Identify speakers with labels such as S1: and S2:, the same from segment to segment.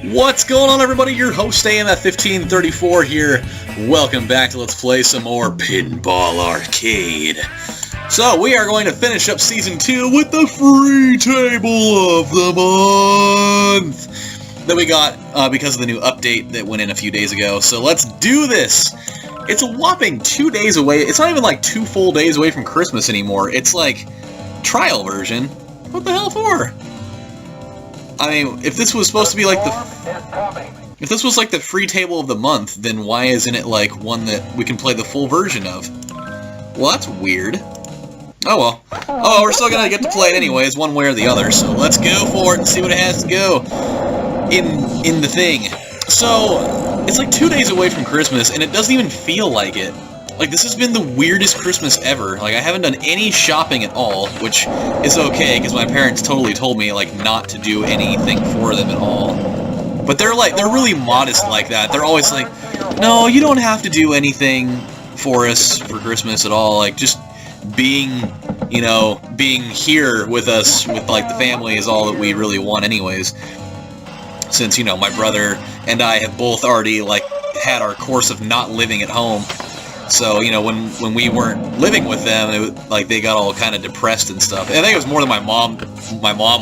S1: What's going on, everybody? Your host AMF1534 here. Welcome back to Let's Play some more Pinball Arcade. So, we are going to finish up Season 2 with the free table of the month that we got because of the new update that went in a few days ago. So let's do this! It's a whopping 2 days away. It's not even like 2 full days away from Christmas anymore. It's like trial version. What the hell for? I mean, if this was supposed to be like if this was like the free table of the month, then why isn't it like one that we can play the full version of? Well, that's weird. Oh well. Oh, we're still gonna get to play it anyways, one way or the other. So let's go for it and see what it has to go in the thing. So it's like 2 days away from Christmas, and it doesn't even feel like it. Like, this has been the weirdest Christmas ever. Like, I haven't done any shopping at all, which is okay, because my parents totally told me, like, not to do anything for them at all. But they're really modest like that. They're always like, no, you don't have to do anything for us for Christmas at all. Like, just being here with us, with, like, the family is all that we really want anyways. Since, you know, my brother and I have both already, like, had our course of not living at home. So, you know, when we weren't living with them, it was, like, they got all kind of depressed and stuff. And I think it was more than my mom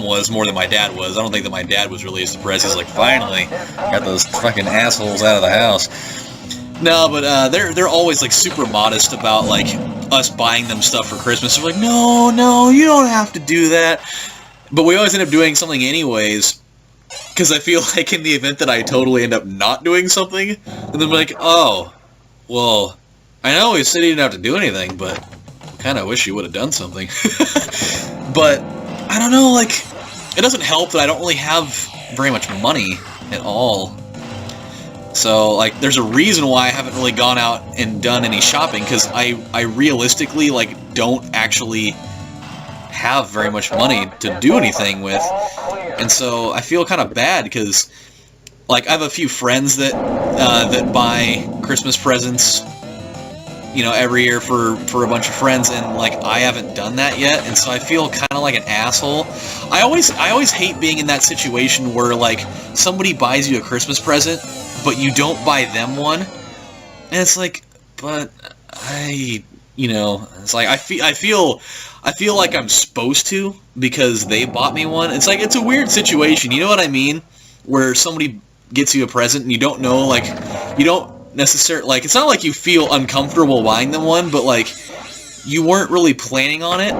S1: was, more than my dad was. I don't think that my dad was really as depressed. He's like, finally, got those fucking assholes out of the house. No, but they're always, like, super modest about, like, us buying them stuff for Christmas. They're like, no, you don't have to do that. But we always end up doing something anyways, because I feel like in the event that I totally end up not doing something, and then I'm like, oh, well, I know he said he didn't have to do anything, but I kind of wish he would have done something. But, I don't know, like, it doesn't help that I don't really have very much money at all. So, like, there's a reason why I haven't really gone out and done any shopping, because I realistically, like, don't actually have very much money to do anything with. And so, I feel kind of bad, because, like, I have a few friends that buy Christmas presents, you know, every year for a bunch of friends, and, like, I haven't done that yet, and so I feel kind of like an asshole. I always hate being in that situation where, like, somebody buys you a Christmas present, but you don't buy them one, and it's like, but you know, it's like, I feel like I'm supposed to, because they bought me one. It's like, it's a weird situation, you know what I mean? Where somebody gets you a present, and you don't know, like, you don't necessarily, like, it's not like you feel uncomfortable buying them one, but, like, you weren't really planning on it,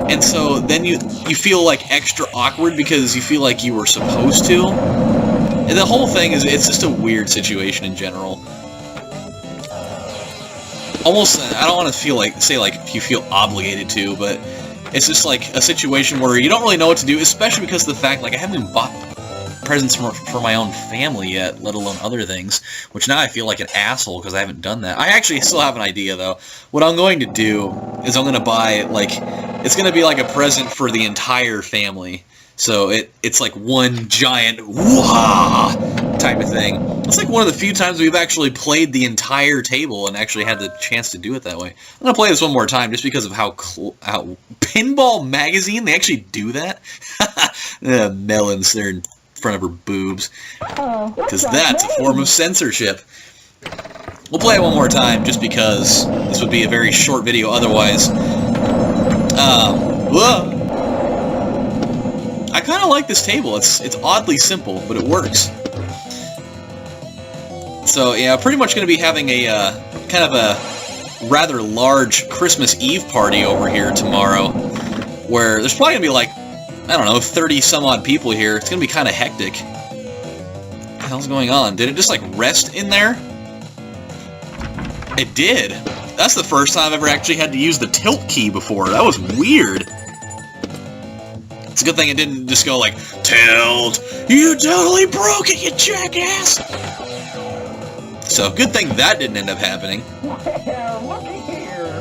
S1: and so then you feel, like, extra awkward because you feel like you were supposed to, and the whole thing is, it's just a weird situation in general. Almost, I don't want to say you feel obligated to, but it's just, like, a situation where you don't really know what to do, especially because of the fact, like, I haven't even bought presents for my own family yet, let alone other things, which now I feel like an asshole because I haven't done that. I actually still have an idea, though. What I'm going to do is I'm going to buy, like, it's going to be like a present for the entire family. So it's like one giant wah type of thing. It's like one of the few times we've actually played the entire table and actually had the chance to do it that way. I'm going to play this one more time just because of how Pinball Magazine, they actually do that. Melons, they're in front of her boobs, because that's a form of censorship. We'll play it one more time just because this would be a very short video otherwise. I kind of like this table. It's oddly simple, but it works. So yeah, pretty much going to be having a kind of a rather large Christmas Eve party over here tomorrow, where there's probably going to be, like, I don't know, 30 some odd people here. It's gonna be kind of hectic. What the hell's going on? Did it just, like, rest in there? It did. That's the first time I've ever actually had to use the tilt key before. That was weird. It's a good thing it didn't just go like, tilt! You totally broke it, you jackass! So, good thing that didn't end up happening.
S2: Well, looky here.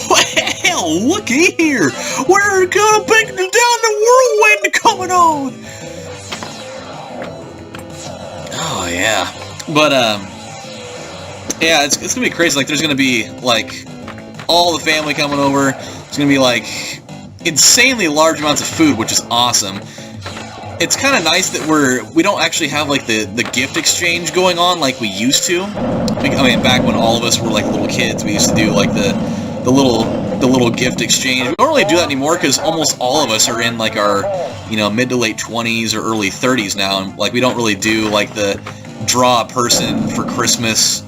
S1: Well, looky here. We're gonna bring down the whirlwind coming on. Oh yeah, but yeah, it's gonna be crazy. Like, there's gonna be like all the family coming over. It's gonna be like insanely large amounts of food, which is awesome. It's kind of nice that we don't actually have like the gift exchange going on like we used to. I mean, back when all of us were like little kids, we used to do like the little gift exchange. We don't really do that anymore because almost all of us are in like our, you know, mid to late 20s or early 30s now, and like we don't really do like the draw a person for Christmas.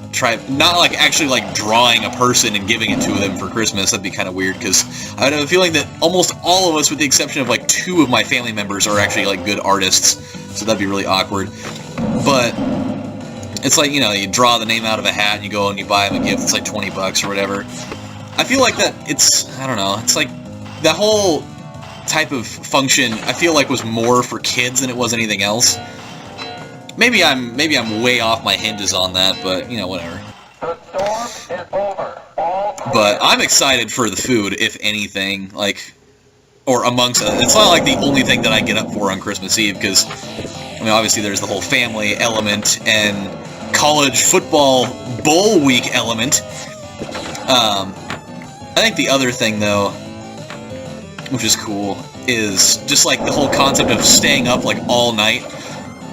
S1: Not like actually like drawing a person and giving it to them for Christmas. That'd be kind of weird because I have a feeling that almost all of us, with the exception of like 2 of my family members, are actually like good artists. So that'd be really awkward. But it's like, you know, you draw the name out of a hat and you go and you buy them a gift. It's like $20 or whatever. I feel like that I don't know. It's like that whole type of function I feel like was more for kids than it was anything else. Maybe I'm way off my hinges on that, but, you know, whatever.
S2: The storm is over.
S1: But I'm excited for the food, if anything, like, or amongst it. It's not like the only thing that I get up for on Christmas Eve, because, I mean, obviously there's the whole family element and college football bowl week element. I think the other thing, though, which is cool, is just, like, the whole concept of staying up, like, all night.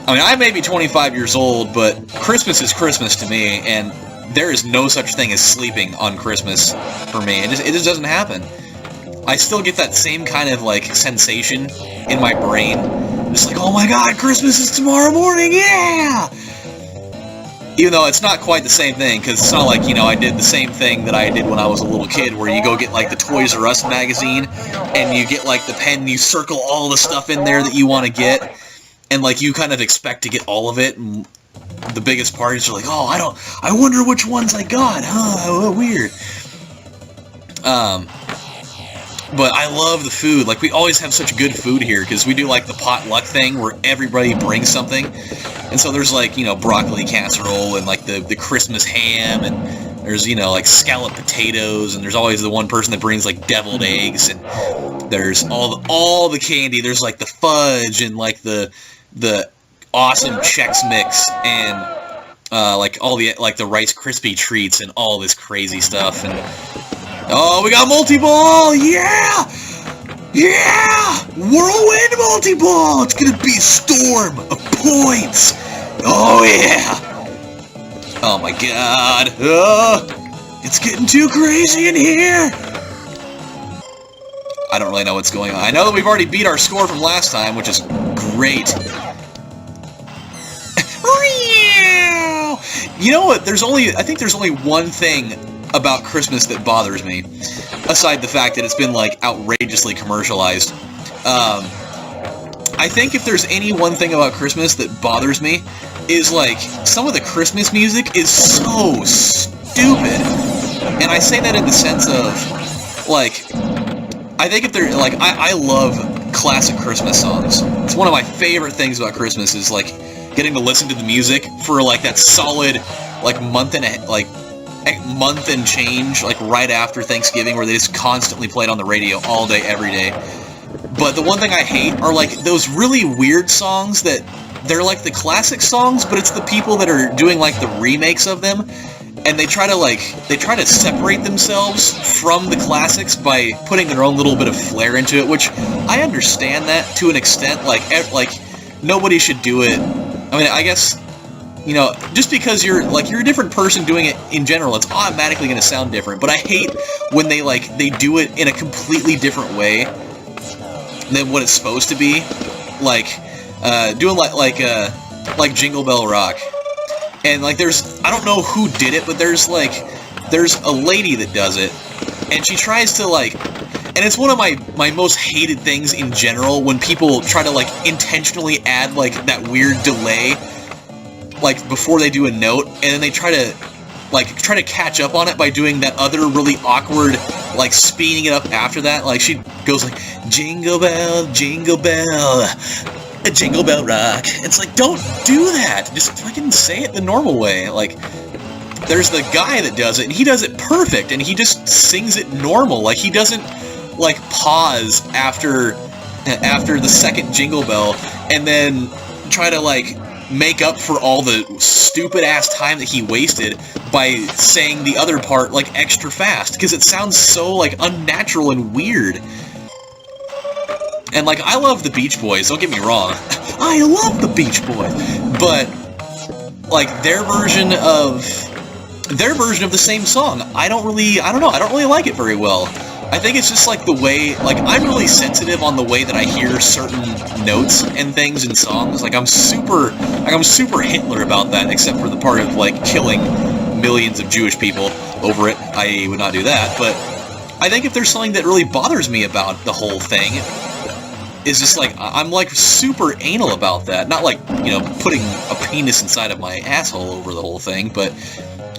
S1: I mean, I may be 25 years old, but Christmas is Christmas to me, and there is no such thing as sleeping on Christmas for me. It just doesn't happen. I still get that same kind of, like, sensation in my brain. Just like, oh my god, Christmas is tomorrow morning, yeah! Even though it's not quite the same thing, because it's not like, you know, I did the same thing that I did when I was a little kid, where you go get, like, the Toys R Us magazine, and you get, like, the pen, and you circle all the stuff in there that you want to get. And, like, you kind of expect to get all of it, and the biggest parties are like, oh, I wonder which ones I got, huh, weird. But I love the food. Like, we always have such good food here, because we do, like, the potluck thing, where everybody brings something. And so there's, like, you know, broccoli casserole, and, like, the Christmas ham, and there's, you know, like, scalloped potatoes, and there's always the one person that brings, like, deviled eggs, and there's all the candy. There's, like, the fudge, and, like, the awesome Chex Mix, and like all the the Rice Krispie treats and all this crazy stuff. And oh, we got multi-ball, yeah, whirlwind multi-ball. It's gonna be a storm of points. Oh yeah. Oh my god. It's getting too crazy in here. I don't really know what's going on. I know that we've already beat our score from last time, which is great. You know what? I think there's only one thing about Christmas that bothers me, aside the fact that it's been, like, outrageously commercialized. I think if there's any one thing about Christmas that bothers me, is, like, some of the Christmas music is so stupid. And I say that in the sense of, like, I think if they're, like, I love classic Christmas songs. It's one of my favorite things about Christmas is, like, getting to listen to the music for, like, that solid, like, month and change, like, right after Thanksgiving, where they just constantly play it on the radio all day, every day. But the one thing I hate are, like, those really weird songs that they're, like, the classic songs, but it's the people that are doing, like, the remakes of them, and they try to separate themselves from the classics by putting their own little bit of flair into it, which I understand that to an extent. Like nobody should do it. I mean, I guess, you know, just because you're a different person doing it in general, it's automatically going to sound different. But I hate when they do it in a completely different way than what it's supposed to be, like doing like Jingle Bell Rock. And, like, I don't know who did it, but there's a lady that does it, and she tries to, like, and it's one of my most hated things in general, when people try to, like, intentionally add, like, that weird delay, like, before they do a note, and then they try to catch up on it by doing that other really awkward, like, speeding it up after that. Like, she goes like, Jingle Bell, Jingle Bell, a Jingle Bell Rock. It's like, don't do that. Just fucking say it the normal way. Like, there's the guy that does it, and he does it perfect, and he just sings it normal. Like, he doesn't, like, pause after the second Jingle Bell and then try to, like, make up for all the stupid-ass time that he wasted by saying the other part, like, extra fast, because it sounds so, like, unnatural and weird. And, like, I love the Beach Boys, don't get me wrong. I love the Beach Boys! But, like, their version of the same song, I don't know, I don't really like it very well. I think it's just, like, the way, like, I'm really sensitive on the way that I hear certain notes and things in songs. Like, I'm super Hitler about that, except for the part of, like, killing millions of Jewish people over it. I would not do that, but I think if there's something that really bothers me about the whole thing, is just like, I'm like super anal about that. Not like, you know, putting a penis inside of my asshole over the whole thing, but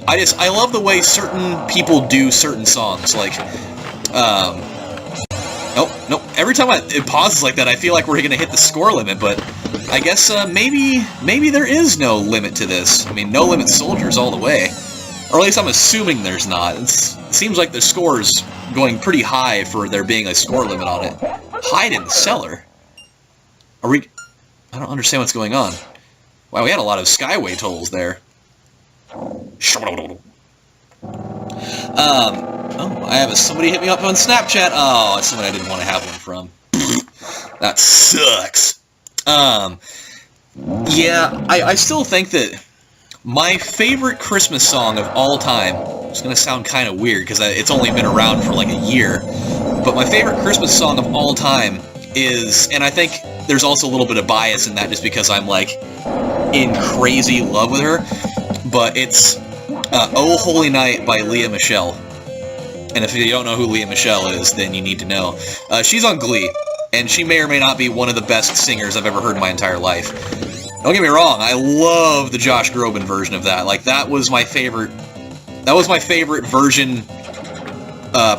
S1: I love the way certain people do certain songs. Like, nope. Every time it pauses like that, I feel like we're gonna hit the score limit, but I guess, maybe there is no limit to this. I mean, no limit soldiers all the way. Or at least I'm assuming there's not. It seems like the score's going pretty high for there being a score limit on it. Hide in the cellar? Are we... I don't understand what's going on. Wow, we had a lot of Skyway tolls there. Oh, I have somebody hit me up on Snapchat. Oh, it's somebody I didn't want to have one from. That sucks. Yeah, I still think that my favorite Christmas song of all time, it's going to sound kind of weird because it's only been around for like a year, but my favorite Christmas song of all time is, and I think there's also a little bit of bias in that just because I'm like in crazy love with her, but it's Oh Holy Night by Leah Michele. And if you don't know who Leah Michele is, then you need to know. She's on Glee, and she may or may not be one of the best singers I've ever heard in my entire life. Don't get me wrong, I love the Josh Groban version of that. Like, that was my favorite version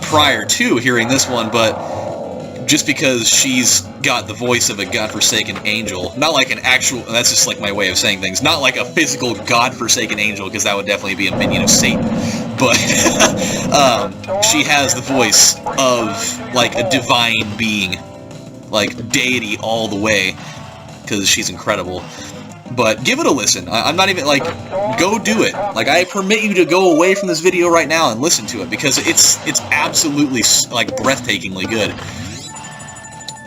S1: prior to hearing this one, but just because she's got the voice of a godforsaken angel, not like an actual, that's just like my way of saying things, not like a physical godforsaken angel, because that would definitely be a minion of Satan, but she has the voice of like a divine being, like deity all the way, because she's incredible. But give it a listen. I'm not even, like, go do it. Like, I permit you to go away from this video right now and listen to it, because it's absolutely, like, breathtakingly good.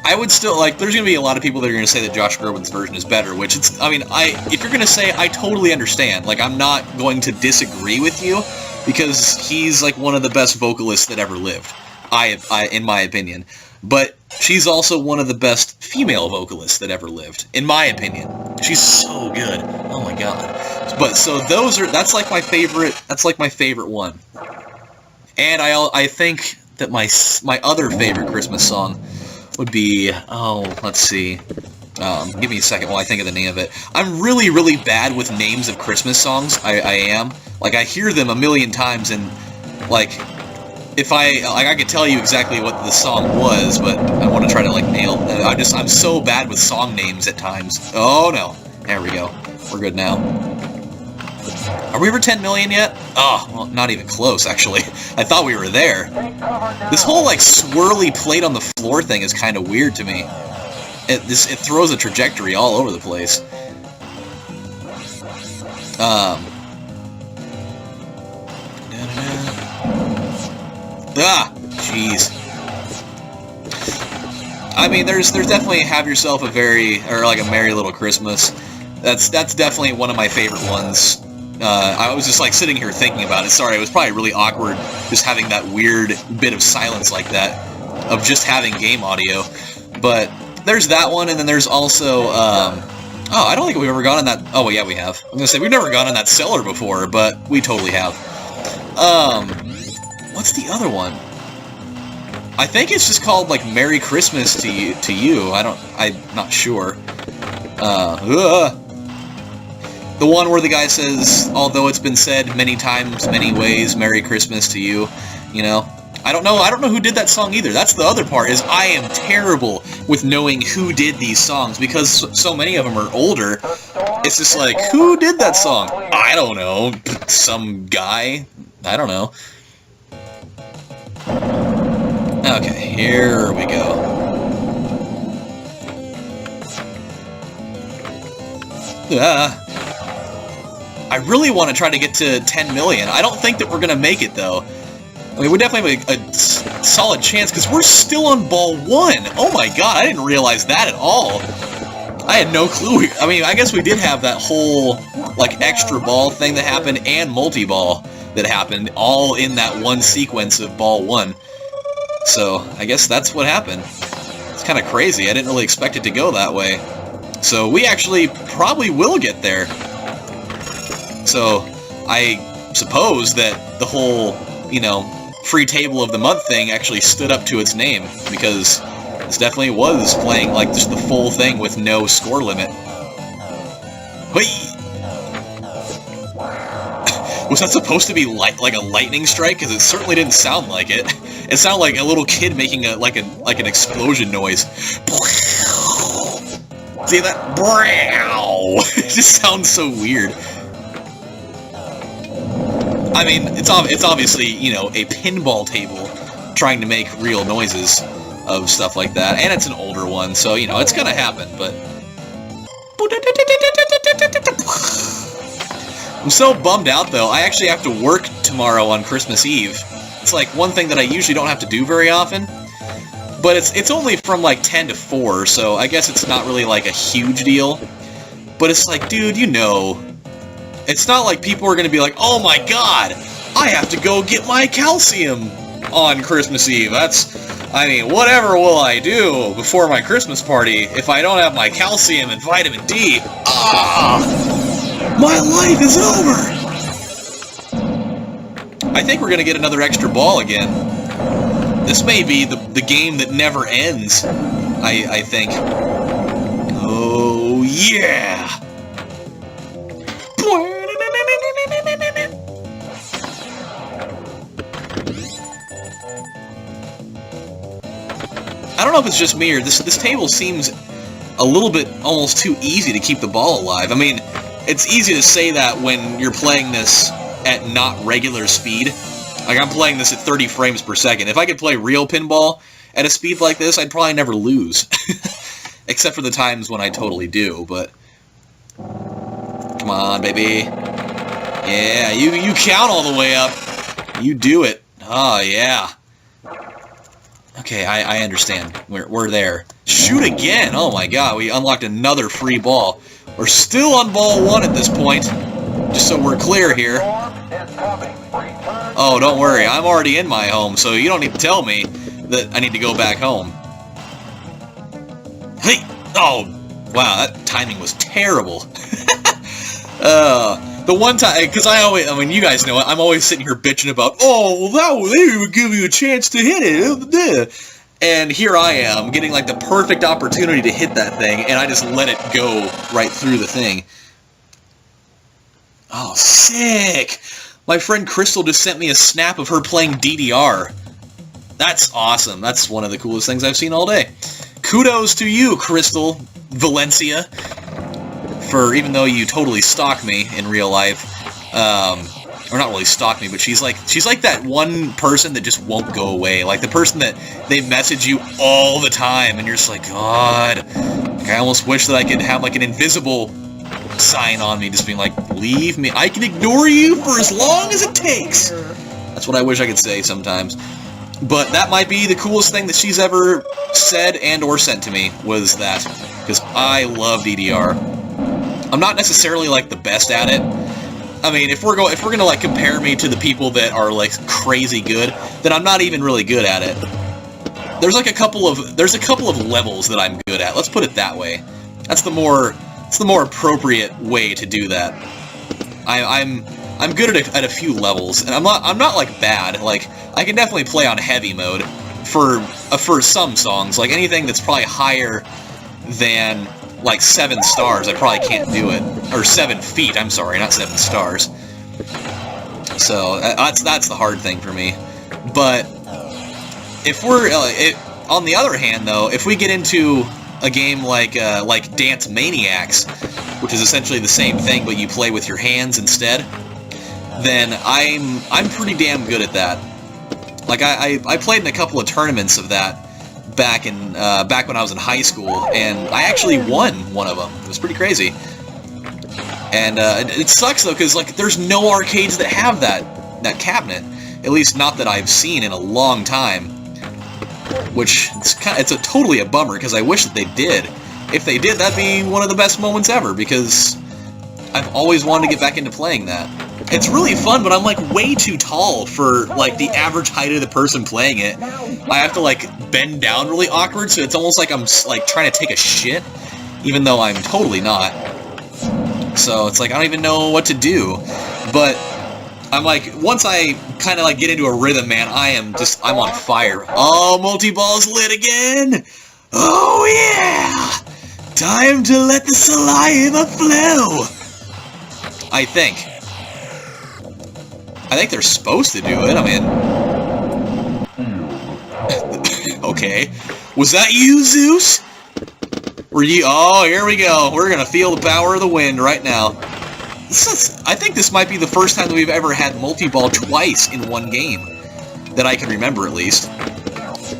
S1: I would still, like, there's going to be a lot of people that are going to say that Josh Groban's version is better, which it's, I mean, if you're going to say, I totally understand. Like, I'm not going to disagree with you, because he's, like, one of the best vocalists that ever lived. In my opinion. But she's also one of the best female vocalists that ever lived, in my opinion. She's so good. Oh my god. But so that's like my favorite one. And I think that my other favorite Christmas song would be, oh, let's see. Give me a second while I think of the name of it. I'm really, really bad with names of Christmas songs. I am. Like, I hear them a million times, and like, if I could tell you exactly what the song was, but I want to try to, like, nail it. I'm so bad with song names at times. Oh, no. There we go. We're good now. Are we over 10 million yet? Oh, well, not even close, actually. I thought we were there. This whole, like, swirly plate on the floor thing is kind of weird to me. It throws a trajectory all over the place. Jeez. I mean, there's definitely Have Yourself a Merry Little Christmas. That's definitely one of my favorite ones. I was just like sitting here thinking about it. Sorry, it was probably really awkward just having that weird bit of silence like that of just having game audio. But there's that one, and then there's also oh, I don't think we've ever gone in that. Oh, well, yeah, we have. I'm gonna say we've never gone in that cellar before, but we totally have. What's the other one? I think it's just called, like, Merry Christmas to you. I'm not sure. The one where the guy says, although it's been said many times, many ways, Merry Christmas to you, you know? I don't know who did that song either. That's the other part, is I am terrible with knowing who did these songs, because so many of them are older. It's just like, who did that song? I don't know. Some guy? I don't know. Okay, here we go. I really want to try to get to 10 million. I don't think that we're going to make it, though. I mean, we definitely have a solid chance, because we're still on ball 1! Oh my god, I didn't realize that at all! I had no clue. I mean, I guess we did have that whole, like, extra ball thing that happened, and multi-ball that happened, all in that one sequence of ball 1. So, I guess that's what happened. It's kind of crazy, I didn't really expect it to go that way. So, we actually probably will get there. So, I suppose that the whole, you know, free table of the month thing actually stood up to its name, because this definitely was playing like just the full thing with no score limit. Whee! Was that supposed to be like a lightning strike? Because it certainly didn't sound like it. It sounded like a little kid making like an explosion noise. See that? Brow! It just sounds so weird. I mean, it's obviously, you know, a pinball table trying to make real noises of stuff like that, and it's an older one, so, you know, it's gonna happen, but... I'm so bummed out, though. I actually have to work tomorrow on Christmas Eve. It's, like, one thing that I usually don't have to do very often, but it's only from, like, 10 to 4, so I guess it's not really, like, a huge deal. But it's like, dude, you know... It's not like people are going to be like, oh my god, I have to go get my calcium on Christmas Eve. I mean, whatever will I do before my Christmas party if I don't have my calcium and vitamin D? Ah! My life is over! I think we're going to get another extra ball again. This may be the game that never ends, I think. Oh, yeah! I don't know if it's just me or this table seems a little bit almost too easy to keep the ball alive. I mean, it's easy to say that when you're playing this at not regular speed. Like, I'm playing this at 30 frames per second. If I could play real pinball at a speed like this, I'd probably never lose. Except for the times when I totally do, but... Come on, baby. Yeah, you count all the way up. You do it. Oh, yeah. Okay, I understand. We're there. Shoot again! Oh my god, we unlocked another free ball. We're still on ball 1 at this point. Just so we're clear here. Oh, don't worry. I'm already in my home, so you don't need to tell me that I need to go back home. Hey! Oh! Wow, that timing was terrible. The one time, because I mean, you guys know it, I'm always sitting here bitching about, oh, they would give you a chance to hit it. And here I am, getting like the perfect opportunity to hit that thing, and I just let it go right through the thing. Oh, sick! My friend Crystal just sent me a snap of her playing DDR. That's awesome. That's one of the coolest things I've seen all day. Kudos to you, Crystal Valencia. For even though you totally stalk me in real life, or not really stalk me, but she's like that one person that just won't go away, like the person that they message you all the time, and you're just like, God, like, I almost wish that I could have like an invisible sign on me, just being like, leave me, I can ignore you for as long as it takes. That's what I wish I could say sometimes. But that might be the coolest thing that she's ever said and or sent to me, was that, because I love DDR. I'm not necessarily like the best at it. I mean, if we're gonna like compare me to the people that are like crazy good, then I'm not even really good at it. There's a couple of levels that I'm good at. Let's put it that way. It's the more appropriate way to do that. I'm good at a few levels, and I'm not like bad. Like, I can definitely play on heavy mode for some songs. Like anything that's probably higher than like 7 stars, I probably can't do it. Or 7 feet, I'm sorry, not 7 stars. So, that's the hard thing for me. But, if we're, on the other hand, though, if we get into a game like Dance Maniacs, which is essentially the same thing, but you play with your hands instead, then I'm pretty damn good at that. Like, I played in a couple of tournaments of that, back when I was in high school, and I actually won one of them. It was pretty crazy. And it sucks though, because like there's no arcades that have that cabinet. At least not that I've seen in a long time. Which, it's totally a bummer, because I wish that they did. If they did, that'd be one of the best moments ever, because I've always wanted to get back into playing that. It's really fun, but I'm, like, way too tall for, like, the average height of the person playing it. I have to, like, bend down really awkward, so it's almost like I'm, like, trying to take a shit, even though I'm totally not. So it's like, I don't even know what to do. But I'm like, once I kind of, like, get into a rhythm, man, I'm on fire. Oh, multi-ball's lit again! Oh, yeah! Time to let the saliva flow! I think they're supposed to do it. I mean, okay. Was that you, Zeus? Were you? Oh, here we go. We're gonna feel the power of the wind right now. I think this might be the first time that we've ever had multi-ball twice in one game, that I can remember at least.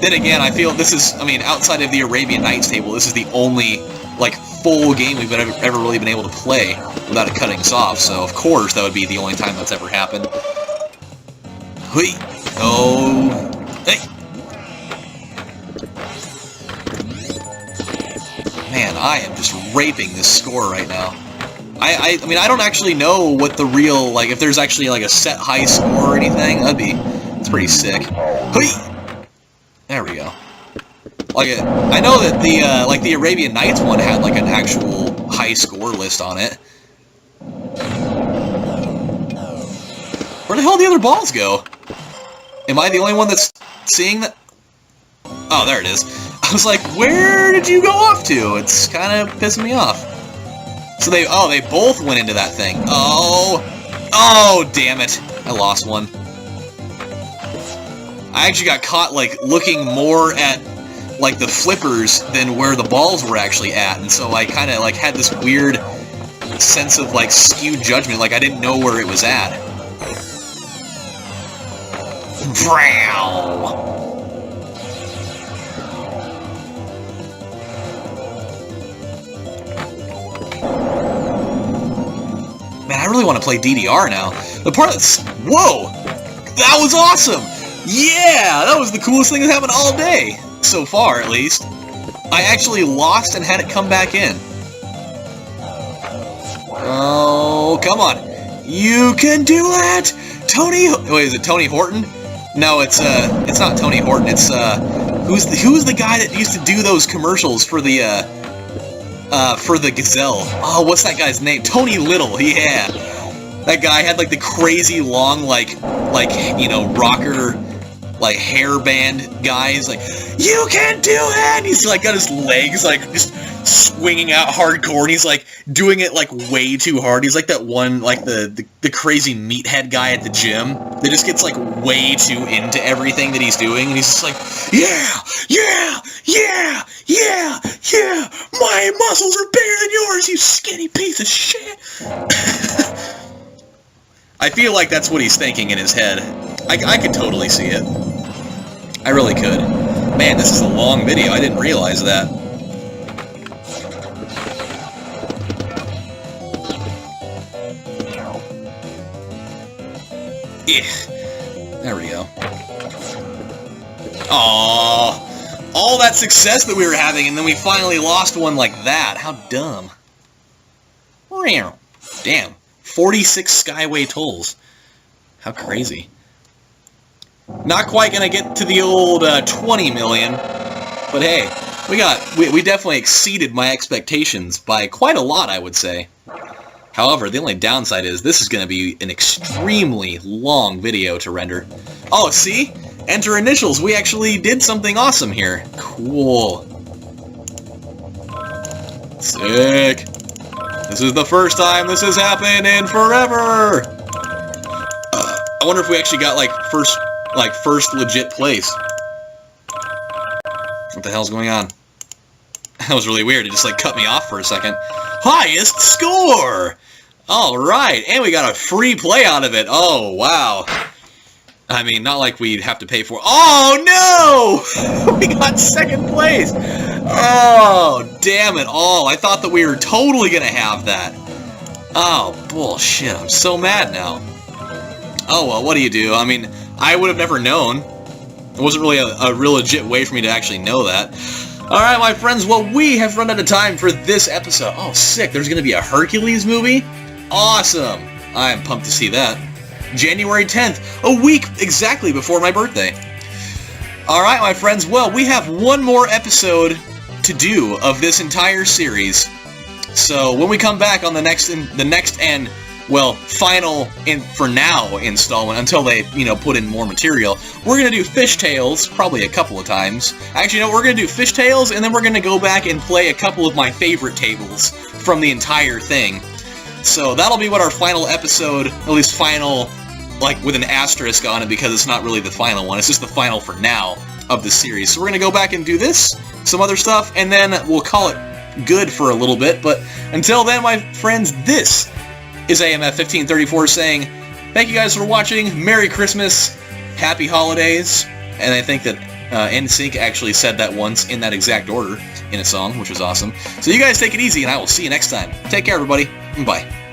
S1: Then again, I feel this is, I mean, outside of the Arabian Nights table, this is the only, like, full game we've ever really been able to play without it cutting us off, so of course that would be the only time that's ever happened. Hui! Oh! Hey! Man, I am just raping this score right now. I mean, I don't actually know what the real, like, if there's actually, like, a set high score or anything. It's pretty sick. Hui! There we go. Like, I know that the, like, the Arabian Nights one had, like, an actual high score list on it. Where the hell did the other balls go? Am I the only one that's seeing that? Oh, there it is. I was like, where did you go off to? It's kind of pissing me off. So they both went into that thing. Oh, damn it. I lost one. I actually got caught, like, looking more at, like, the flippers than where the balls were actually at, and so I kind of, like, had this weird sense of, like, skewed judgment, like I didn't know where it was at. Vrow! Man, I really want to play DDR now. The part that's... Whoa! That was awesome! Yeah! That was the coolest thing that's happened all day! So far, at least. I actually lost and had it come back in. Oh, come on. You can do it! Tony... Wait, is it Tony Horton? No, it's not Tony Horton. It's, who's the guy that used to do those commercials for the Gazelle? Oh, what's that guy's name? Tony Little, yeah. That guy had, like, the crazy long, like, you know, rocker, like, hairband guy. He's like, you can do it! And he's, like, got his legs, like, just swinging out hardcore, and he's, like, doing it, like, way too hard. He's like that one, like, the crazy meathead guy at the gym that just gets, like, way too into everything that he's doing, and he's just like, yeah, yeah, yeah, yeah, yeah, my muscles are bigger than yours, you skinny piece of shit! I feel like that's what he's thinking in his head. I could totally see it. I really could. Man, this is a long video. I didn't realize that. Yeah. There we go. Aww. All that success that we were having, and then we finally lost one like that. How dumb. Damn. 46 Skyway tolls. How crazy. Not quite gonna get to the old 20 million, but hey, we definitely exceeded my expectations by quite a lot, I would say. However, the only downside is this is gonna be an extremely long video to render. Oh, see? Enter initials. We actually did something awesome here. Cool. Sick. This is the first time this has happened in forever! I wonder if we actually got, like, first legit place. What the hell's going on? That was really weird. It just, like, cut me off for a second. Highest score! Alright, and we got a free play out of it. Oh, wow. I mean, not like we'd have to pay for it. Oh, no! We got second place! Oh, damn it all. I thought that we were totally gonna have that. Oh, bullshit. I'm so mad now. Oh, well, what do you do? I mean, I would have never known. It wasn't really a real legit way for me to actually know that. Alright, my friends, well, we have run out of time for this episode. Oh, sick, there's going to be a Hercules movie? Awesome! I am pumped to see that. January 10th, a week exactly before my birthday. Alright, my friends, well, we have one more episode to do of this entire series. So, when we come back on the next and, well, final, for now, installment, until they, put in more material, we're going to do Fishtails, probably a couple of times. Actually, we're going to do Fishtails, and then we're going to go back and play a couple of my favorite tables from the entire thing. So that'll be what our final episode, at least final, like, with an asterisk on it, because it's not really the final one, it's just the final for now of the series. So we're going to go back and do this, some other stuff, and then we'll call it good for a little bit, but until then, my friends, this is AMF 1534 saying, thank you guys for watching, Merry Christmas, Happy Holidays, and I think that NSYNC actually said that once in that exact order in a song, which was awesome. So you guys take it easy, and I will see you next time. Take care, everybody. Bye.